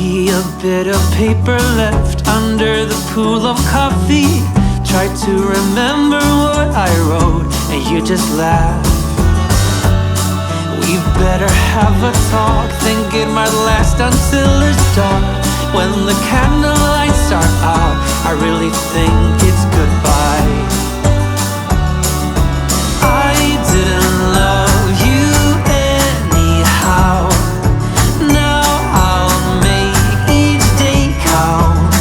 be a bit of paper left under the pool of coffee. Try to remember what I wrote and you just laugh. We better have a talk, think it might last until it's dark. When the candle lights are out, I really think it's goodbye. I didn't love you anyhow. Now I'll make each day count.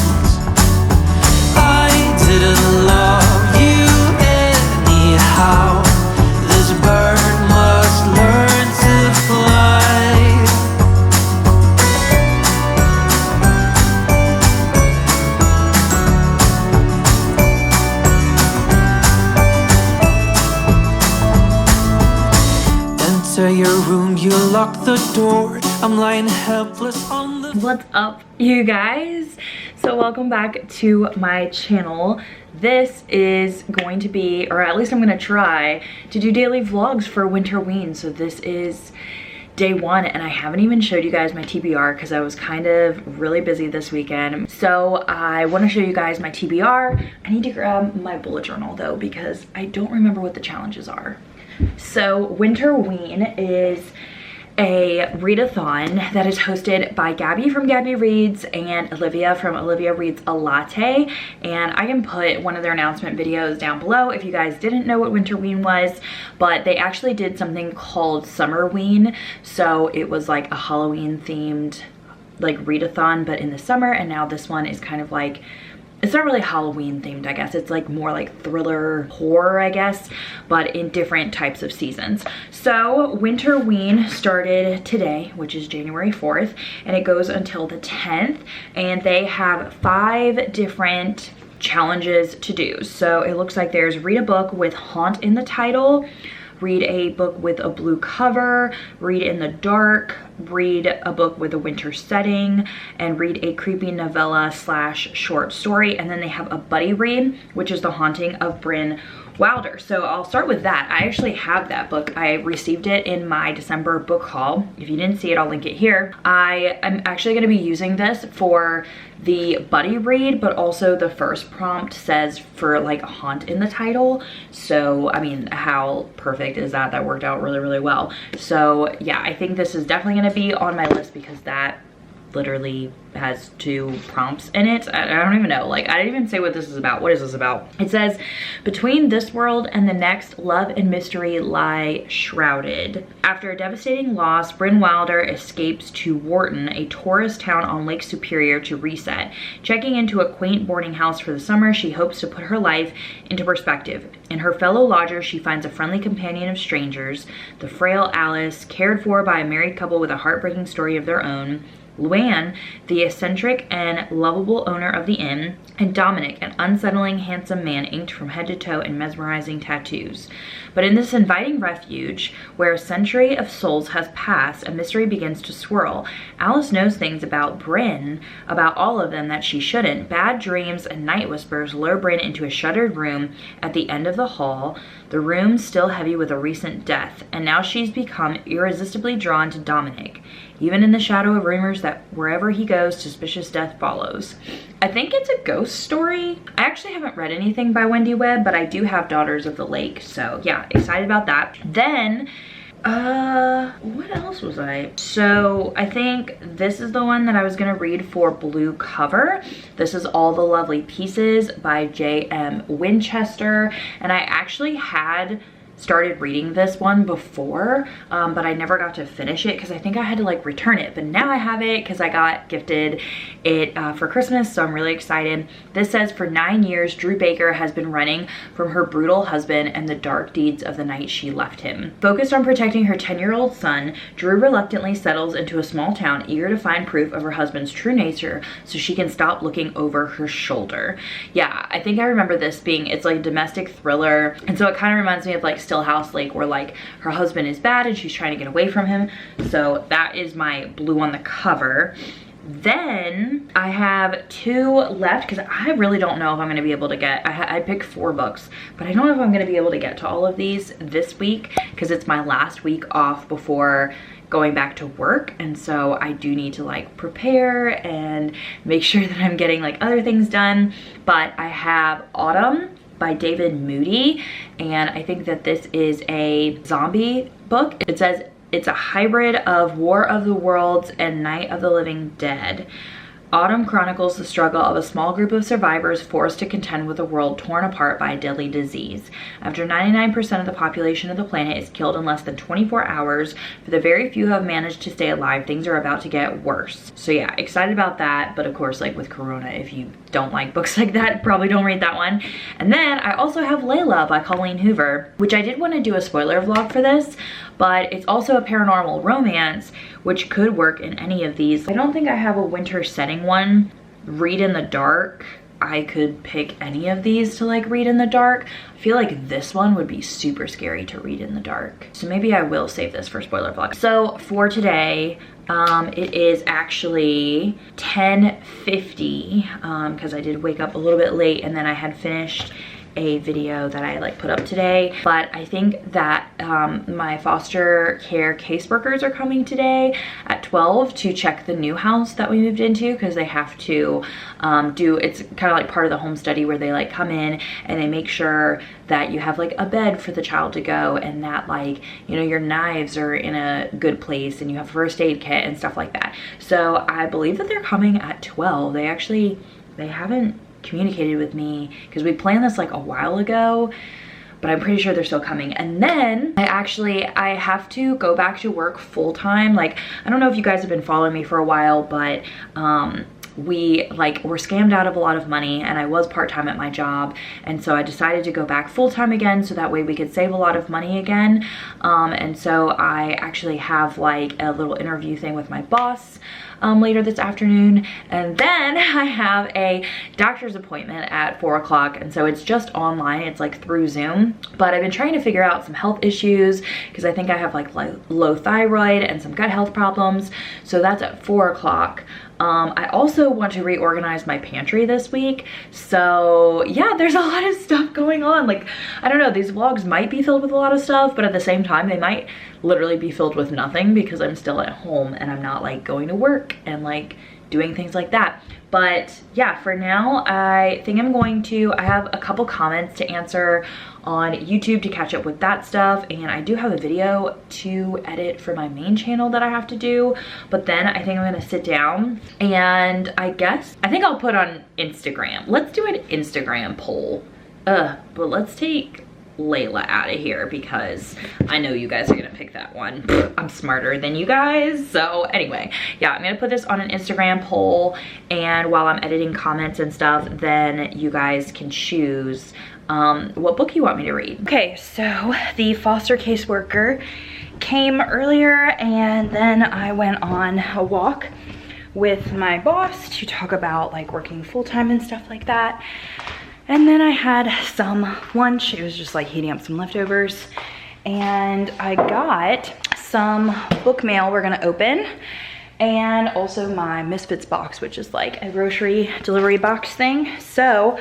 I didn't love you anyhow. This bird must learn to fly. Enter your room, you lock the door. I'm lying helpless on the... What's up, you guys? So welcome back to my channel. This is going to be, or at least I'm gonna try to do daily vlogs for winterween. So this is day one and I haven't even showed you guys my TBR because I was kind of really busy this weekend. So I want to show you guys my TBR. I need to grab my bullet journal though because I don't remember what the challenges are. So winterween is a readathon that is hosted by Gabby from Gabby Reads and Olivia from Olivia Reads a Latte, and I can put one of their announcement videos down below if you guys didn't know what winterween was. But they actually did something called summerween, so it was like a Halloween themed like readathon but in the summer, and now this one is kind of like, it's not really Halloween themed, I guess. It's like more like thriller horror, I guess, but in different types of seasons. So winterween started today, which is January 4th, and it goes until the 10th, and they have 5 different challenges to do. So it looks like there's read a book with haunt in the title, read a book with a blue cover, read in the dark, read a book with a winter setting, and read a creepy novella / short story. And then they have a buddy read, which is The Haunting of Brynn Wilder. So I'll start with that. I actually have that book. I received it in my December book haul. If you didn't see it, I'll link it here. I am actually going to be using this for the buddy read, but also the first prompt says for like a haunt in the title. So I mean, how perfect is that? That worked out really, really well. So yeah, I think this is definitely going to be on my list because that literally has 2 prompts in it. I don't even know, like I didn't even say what this is about. What is this about? It says, between this world and the next, love and mystery lie shrouded. After a devastating loss, Brynn Wilder escapes to Wharton, a tourist town on Lake Superior, to reset. Checking into a quaint boarding house for the summer, she hopes to put her life into perspective. In her fellow lodgers, she finds a friendly companion of strangers, the frail Alice, cared for by a married couple with a heartbreaking story of their own, Luann, the eccentric and lovable owner of the inn, and Dominic, an unsettling, handsome man inked from head to toe in mesmerizing tattoos. But in this inviting refuge, where a century of souls has passed, a mystery begins to swirl. Alice knows things about Brynn, about all of them, that she shouldn't. Bad dreams and night whispers lure Brynn into a shuttered room at the end of the hall, the room still heavy with a recent death, and now she's become irresistibly drawn to Dominic. Even in the shadow of rumors that wherever he goes, suspicious death follows. I think it's a ghost story. I actually haven't read anything by Wendy Webb, but I do have Daughters of the Lake, so yeah, excited about that. Then, what else was I? So I think this is the one that I was gonna read for blue cover. This is All the Lovely Pieces by J.M. Winchester, and I actually had started reading this one before, but I never got to finish it because I think I had to like return it, but now I have it because I got gifted it for Christmas, so I'm really excited. This says, for 9 years, Drew Baker has been running from her brutal husband and the dark deeds of the night she left him. Focused on protecting her 10-year-old son, Drew reluctantly settles into a small town, eager to find proof of her husband's true nature so she can stop looking over her shoulder. Yeah, I think I remember this being, it's like a domestic thriller, and so it kind of reminds me of like Stillhouse Lake, where like her husband is bad and she's trying to get away from him. So that is my blue on the cover. Then I have 2 left because I really don't know if I'm gonna be able to get, I picked 4 books, but I don't know if I'm gonna be able to get to all of these this week because it's my last week off before going back to work, and so I do need to like prepare and make sure that I'm getting like other things done. But I have Autumn by David Moody, and I think that this is a zombie book. It says it's a hybrid of War of the Worlds and Night of the Living Dead. Autumn chronicles the struggle of a small group of survivors forced to contend with a world torn apart by a deadly disease. After 99% of the population of the planet is killed in less than 24 hours, for the very few who have managed to stay alive, things are about to get worse. So yeah, excited about that, but of course, like with Corona, if you don't like books like that, probably don't read that one. And then I also have Layla by Colleen Hoover, which I did want to do a spoiler vlog for this, but it's also a paranormal romance, which could work in any of these. I don't think I have a winter setting one. Read in the dark, I could pick any of these to like read in the dark. I feel like this one would be super scary to read in the dark. So maybe I will save this for spoiler vlog. So for today, it is actually 10:50 because I did wake up a little bit late and then I had finished a video that I like put up today. But I think that my foster care caseworkers are coming today at 12 to check the new house that we moved into, because they have to it's kind of like part of the home study where they like come in and they make sure that you have like a bed for the child to go, and that like, you know, your knives are in a good place and you have a first aid kit and stuff like that. So I believe that they're coming at 12. They haven't communicated with me because we planned this like a while ago, but I'm pretty sure they're still coming. And then I have to go back to work full-time. Like, I don't know if you guys have been following me for a while, but we were scammed out of a lot of money, and I was part-time at my job, and so I decided to go back full-time again so that way we could save a lot of money again. And so I actually have like a little interview thing with my boss later this afternoon, and then I have a doctor's appointment at 4 o'clock, and so it's just online. It's like through Zoom, but I've been trying to figure out some health issues because I think I have like low thyroid and some gut health problems, so that's at 4 o'clock. I also want to reorganize my pantry this week. So yeah, there's a lot of stuff going on. Like, I don't know, these vlogs might be filled with a lot of stuff, but at the same time, they might literally be filled with nothing because I'm still at home and I'm not like going to work and like doing things like that. But yeah, for now, I think I have a couple comments to answer on YouTube to catch up with that stuff, and I do have a video to edit for my main channel that I have to do. But then I think I'm gonna sit down and I think I'll put on Instagram. Let's do an Instagram poll. But let's take Layla out of here because I know you guys are gonna pick that one. I'm smarter than you guys. So anyway, yeah, I'm gonna put this on an Instagram poll, and while I'm editing comments and stuff, then you guys can choose what book you want me to read. Okay, so the foster caseworker came earlier, and then I went on a walk with my boss to talk about like working full-time and stuff like that. And then I had some lunch. It was just like heating up some leftovers. And I got some book mail we're gonna open, and also my Misfits box, which is like a grocery delivery box thing. So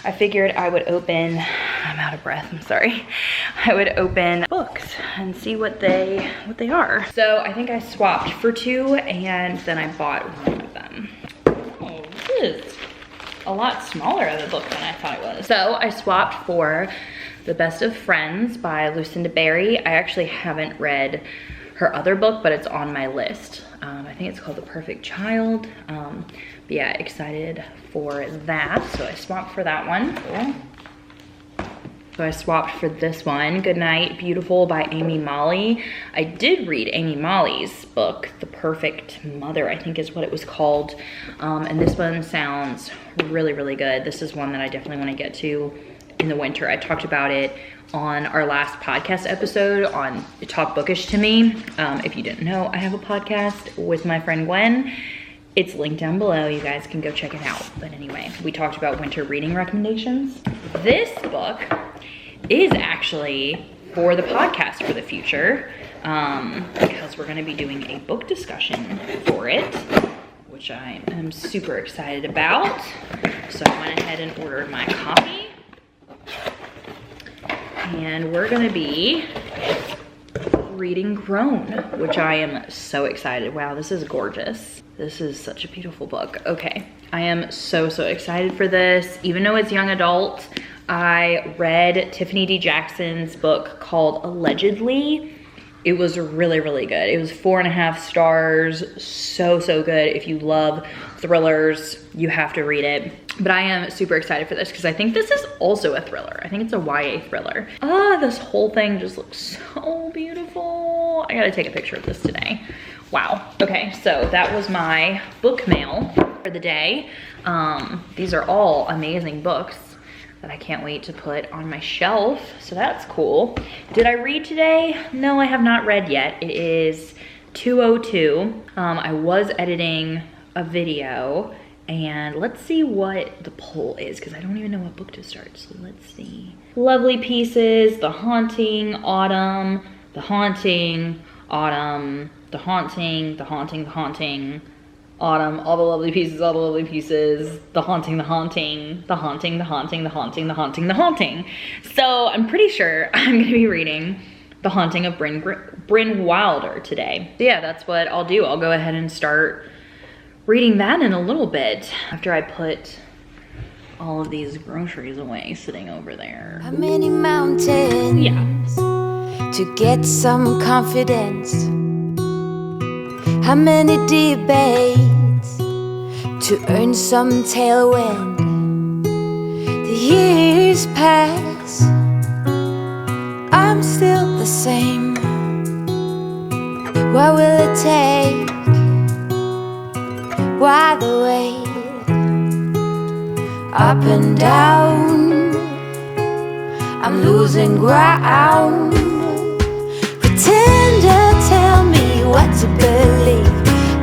I figured I would open, I'm out of breath, I'm sorry. I would open books and see what they are. So I think I swapped for 2, and then I bought one of them. Oh, this is a lot smaller of a book than I thought it was. So I swapped for The Best of Friends by Lucinda Berry. I actually haven't read her other book, but it's on my list. I think it's called The Perfect Child. But yeah, excited for that. So I swapped for that one. Cool. So I swapped for this one, Goodnight Beautiful by Amy Molly. I did read Amy Molly's book, The Perfect Mother, I think is what it was called. And this one sounds really, really good. This is one that I definitely want to get to in the winter. I talked about it on our last podcast episode on Talk Bookish to Me. If you didn't know, I have a podcast with my friend Gwen. It's linked down below. You guys can go check it out. But anyway, we talked about winter reading recommendations. This book is actually for the podcast for the future, because we're going to be doing a book discussion for it, which which I am super excited about. So I went ahead and ordered my copy. And we're gonna be reading Grown, which I am so excited. Wow, this is gorgeous. This is such a beautiful book. Okay, I am so excited for this. Even though it's young adult, I read Tiffany D. Jackson's book called Allegedly. It was really good. It was 4.5 stars. So good. If you love thrillers, you have to read it. But I am super excited for this because I think this is also a thriller. I think it's a YA thriller. This whole thing just looks so beautiful. I gotta take a picture of this today. Wow. Okay, so that was my book mail for the day. These are all amazing books that I can't wait to put on my shelf. So that's cool. Did I read today? No, I have not read yet. It is 2:02. I was editing a video, and let's see what the poll is because I don't even know what book to start. So let's see. Lovely Pieces, The Haunting, Autumn, The Haunting, Autumn, The Haunting, The Haunting, The Haunting, Autumn, All the Lovely Pieces, All the Lovely Pieces, The Haunting, The Haunting, The Haunting, The Haunting, The Haunting, The Haunting, The Haunting. So I'm pretty sure I'm gonna be reading The Haunting of Brynn Wilder today. So yeah, that's what I'll do. I'll go ahead and start reading that in a little bit after I put all of these groceries away sitting over there. How many mountains? Yeah. To get some confidence. How many debates to earn some tailwind? The years pass, I'm still the same. What will it take? Why the wait? Up and down, I'm losing ground. Pretender, tell me what to believe.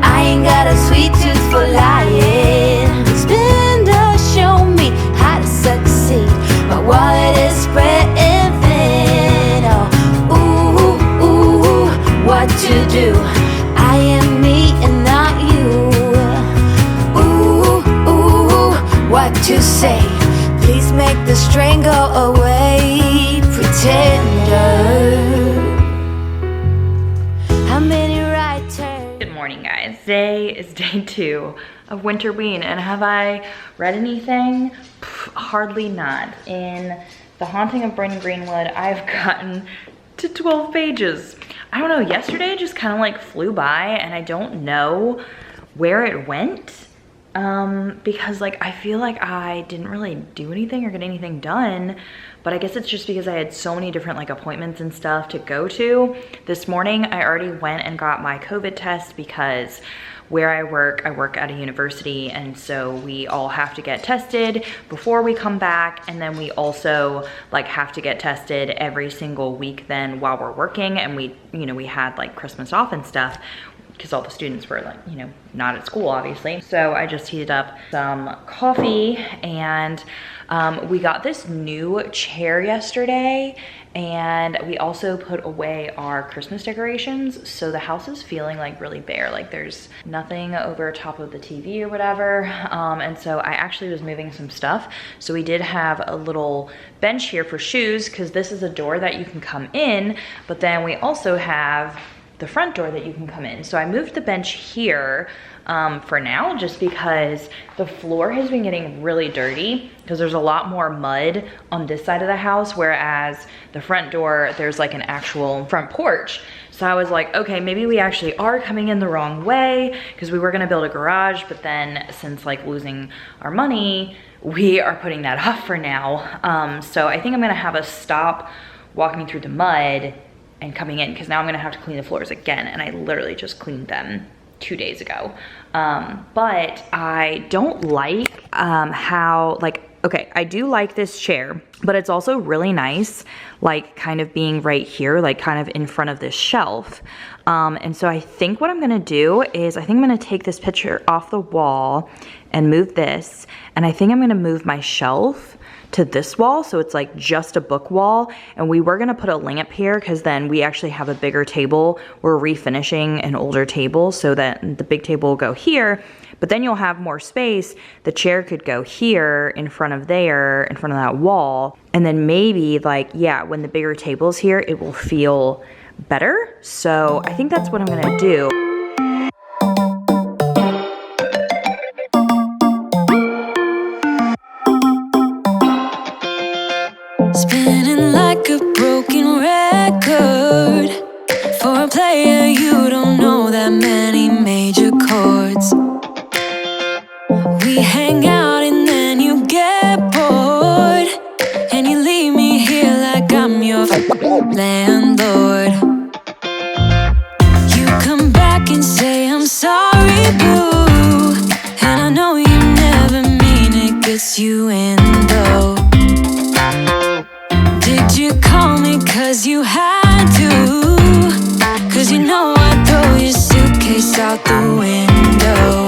I ain't got a sweet tooth for lying. Spender, show me how to succeed. My wallet is spreading thin. Oh, ooh, what to do? I am me and not you. Ooh, what to say? Please make the strain go away. Pretender. Good morning, guys. Today is day 2 of winterween, and have I read anything? Hardly not. In The Haunting of Brynn Greenwood, I've gotten to 12 pages. I don't know, yesterday just kind of like flew by, and I don't know where it went. Because like I feel like I didn't really do anything or get anything done, but I guess it's just because I had so many different like appointments and stuff to go to. This morning I already went and got my COVID test because where I work at a university, and so we all have to get tested before we come back, and then we also like have to get tested every single week then while we're working, and we had like Christmas off and stuff because all the students were like, not at school obviously. So I just heated up some coffee, and we got this new chair yesterday, and we also put away our Christmas decorations. So the house is feeling like really bare, like there's nothing over top of the TV or whatever. And so I actually was moving some stuff. So we did have a little bench here for shoes because this is a door that you can come in, but then we also have the front door that you can come in. So I moved the bench here for now, just because the floor has been getting really dirty because there's a lot more mud on this side of the house, whereas the front door, there's like an actual front porch. So I was like, okay, maybe we actually are coming in the wrong way, because we were gonna build a garage, but then since like losing our money, we are putting that off for now. So I think I'm gonna have us stop walking through the mud and coming in, because now I'm gonna have to clean the floors again, and I literally just cleaned them 2 days ago. But I don't like how, like, okay, I do like this chair, but it's also really nice, like kind of being right here, like kind of in front of this shelf. And so I think what I'm gonna do is I think I'm gonna take this picture off the wall and move this. And I think I'm gonna move my shelf to this wall, so it's like just a book wall. And we were gonna put a lamp here because then we actually have a bigger table. We're refinishing an older table so that the big table will go here, but then you'll have more space. The chair could go here in front of there, in front of that wall. And then maybe like, yeah, when the bigger table's here, it will feel better. So I think that's what I'm gonna do. Spinning like a broken record. For a player, you don't know that many major chords. We hang out and then you get bored, and you leave me here like I'm your landlord. You come back and say I'm sorry, boo, and I know you never mean it, gets you in though. Did you call me cause you had to? Cause you know I'd throw your suitcase out the window.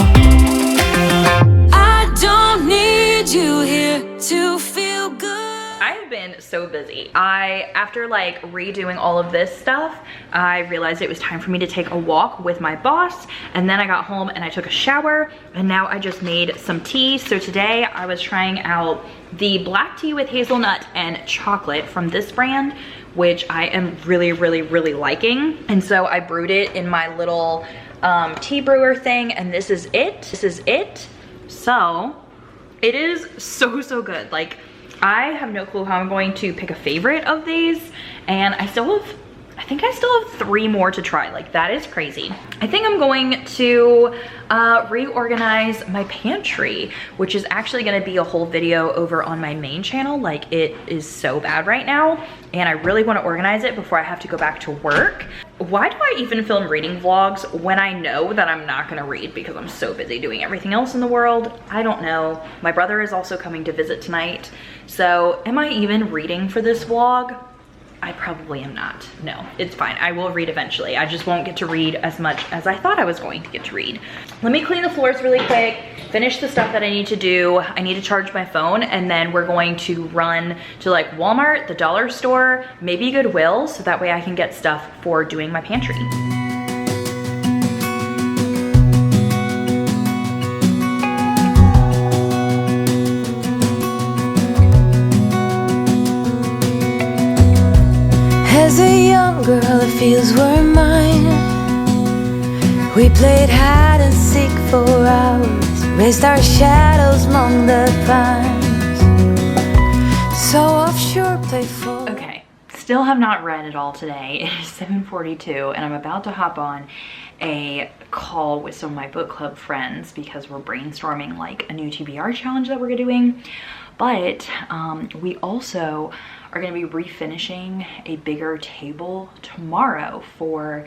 I don't need you here to feel good. I have been so busy. After like redoing all of this stuff, I realized it was time for me to take a walk with my boss, and then I got home and I took a shower, and now I just made some tea. So today I was trying out the black tea with hazelnut and chocolate from this brand, which I am really, really, really liking. And so I brewed it in my little tea brewer thing, and this is it. This is it. So it is so, so good. Like, I have no clue how I'm going to pick a favorite of these, and I think I still have 3 more to try. Like, that is crazy. I think I'm going to reorganize my pantry, which is actually gonna be a whole video over on my main channel. Like, it is so bad right now, and I really wanna organize it before I have to go back to work. Why do I even film reading vlogs when I know that I'm not gonna read because I'm so busy doing everything else in the world? I don't know. My brother is also coming to visit tonight. So am I even reading for this vlog? I probably am not. No, it's fine. I will read eventually. I just won't get to read as much as I thought I was going to get to read. Let me clean the floors really quick, finish the stuff that I need to do. I need to charge my phone, and then we're going to run to like Walmart, the dollar store, maybe Goodwill, so that way I can get stuff for doing my pantry. As a young girl, it feels we're mine. We played hide and seek for hours, raised our shadows among the pines. So offshore, playful. Okay, still have not read it all today. It is 7:42, and I'm about to hop on a call with some of my book club friends because we're brainstorming like a new TBR challenge that we're doing. But we also are going to be refinishing a bigger table tomorrow for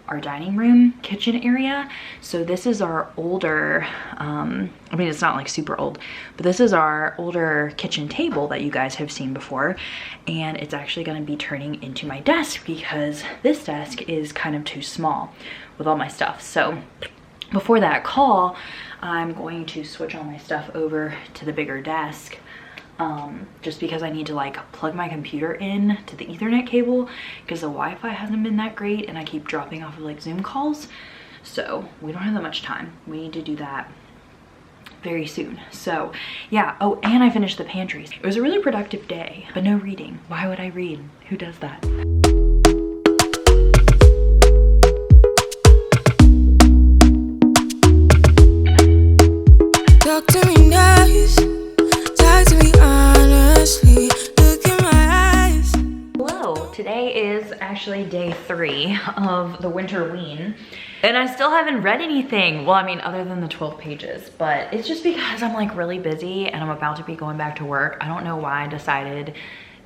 our dining room kitchen area. So this is our older, I mean, it's not like super old, but this is our older kitchen table that you guys have seen before. And it's actually going to be turning into my desk because this desk is kind of too small with all my stuff. So before that call, I'm going to switch all my stuff over to the bigger desk. Just because I need to like plug my computer in to the Ethernet cable because the Wi-Fi hasn't been that great and I keep dropping off of like Zoom calls. So we don't have that much time. We need to do that very soon. So yeah. Oh, and I finished the pantries. It was a really productive day, but no reading. Why would I read? Who does that? Talk to me nice. Talk to me honestly. Look in my eyes. Hello, today is actually day 3 of the winterween, and I still haven't read anything. Well, I mean, other than the 12 pages, but it's just because I'm like really busy and I'm about to be going back to work. I don't know why I decided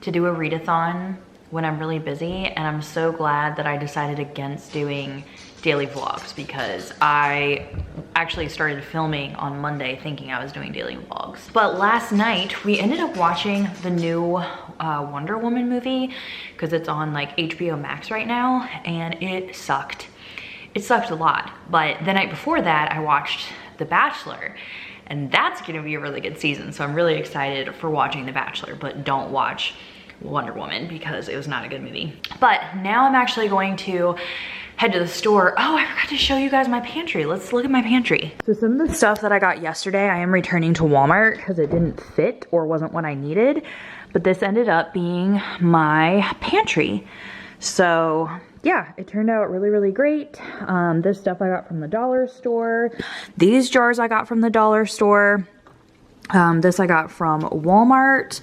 to do a readathon when I'm really busy, and I'm so glad that I decided against doing daily vlogs because I actually started filming on Monday thinking I was doing daily vlogs. But last night we ended up watching the new Wonder Woman movie because it's on like HBO Max right now, and it sucked. it sucked a lot. But the night before that, I watched The Bachelor, and that's gonna be a really good season. So I'm really excited for watching The Bachelor, but don't watch Wonder Woman because it was not a good movie. But now I'm actually going to head to the store. Oh, I forgot to show you guys my pantry. Let's look at my pantry. So some of the stuff that I got yesterday, I am returning to Walmart because it didn't fit or wasn't what I needed. But this ended up being my pantry. So yeah, it turned out really, really great. This stuff I got from the dollar store. These jars I got from the dollar store. This I got from Walmart.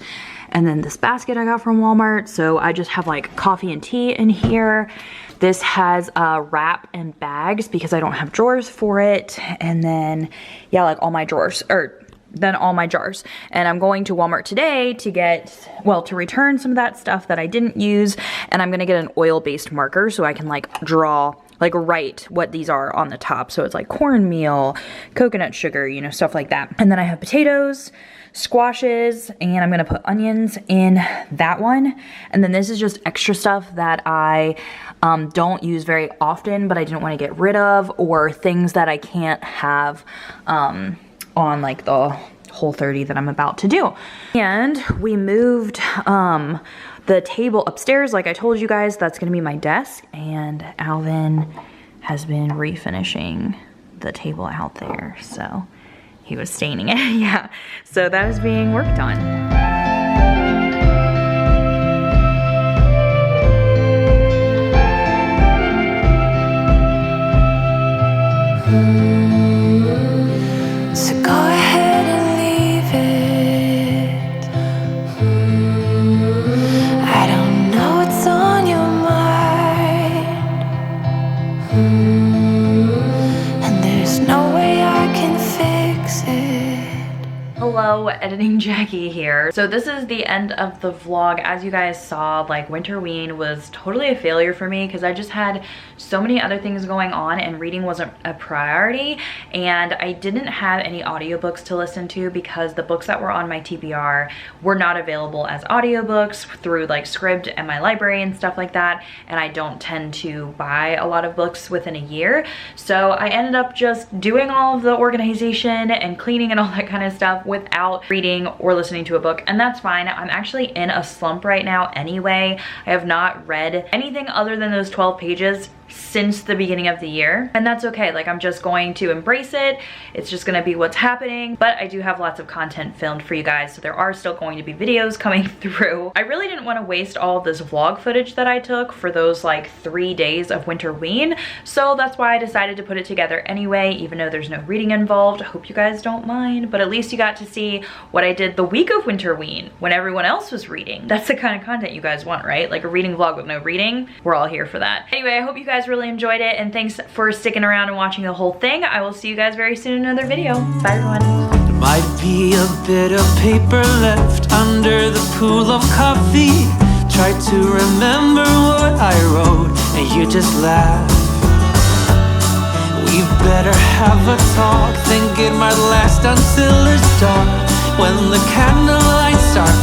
And then this basket I got from Walmart. So I just have like coffee and tea in here. This has wrap and bags because I don't have drawers for it. And then, yeah, like all my drawers, or then all my jars. And I'm going to Walmart today to get, well, to return some of that stuff that I didn't use. And I'm gonna get an oil-based marker so I can like draw, like write what these are on the top. So it's like cornmeal, coconut sugar, you know, stuff like that. And then I have potatoes, squashes, and I'm gonna put onions in that one. And then this is just extra stuff that I don't use very often, but I didn't want to get rid of, or things that I can't have on like the Whole30 that I'm about to do. And we moved the table upstairs, like I told you guys. That's gonna be my desk, and Alvin has been refinishing the table out there, so he was staining it. Yeah, so that is being worked on. So go ahead and leave it. I don't know what's on your mind, and there's no way I can fix it. Hello, Editing Jackie here. So this is the end of the vlog. As you guys saw, like winterween was totally a failure for me because I just had so many other things going on and reading wasn't a priority, and I didn't have any audiobooks to listen to because the books that were on my TBR were not available as audiobooks through like Scribd and my library and stuff like that, and I don't tend to buy a lot of books within a year. So I ended up just doing all of the organization and cleaning and all that kind of stuff without reading or listening to a book, and that's fine. I'm actually in a slump right now anyway. I have not read anything other than those 12 pages since the beginning of the year, and that's okay. Like, I'm just going to embrace it. It's just gonna be what's happening, but I do have lots of content filmed for you guys, so there are still going to be videos coming through. I really didn't want to waste all of this vlog footage that I took for those like 3 days of winterween, so that's why I decided to put it together anyway, even though there's no reading involved. I hope you guys don't mind, but at least you got to see what I did the week of winterween when everyone else was reading. That's the kind of content you guys want, right? Like a reading vlog with no reading. We're all here for that. Anyway, I hope you guys really enjoyed it, and thanks for sticking around and watching the whole thing. I will see you guys very soon in another video. Bye everyone. There might be a bit of paper left under the pool of coffee. Try to remember what I wrote and you just laugh. We better have a talk, think it might last until it's dark. When the candlelights are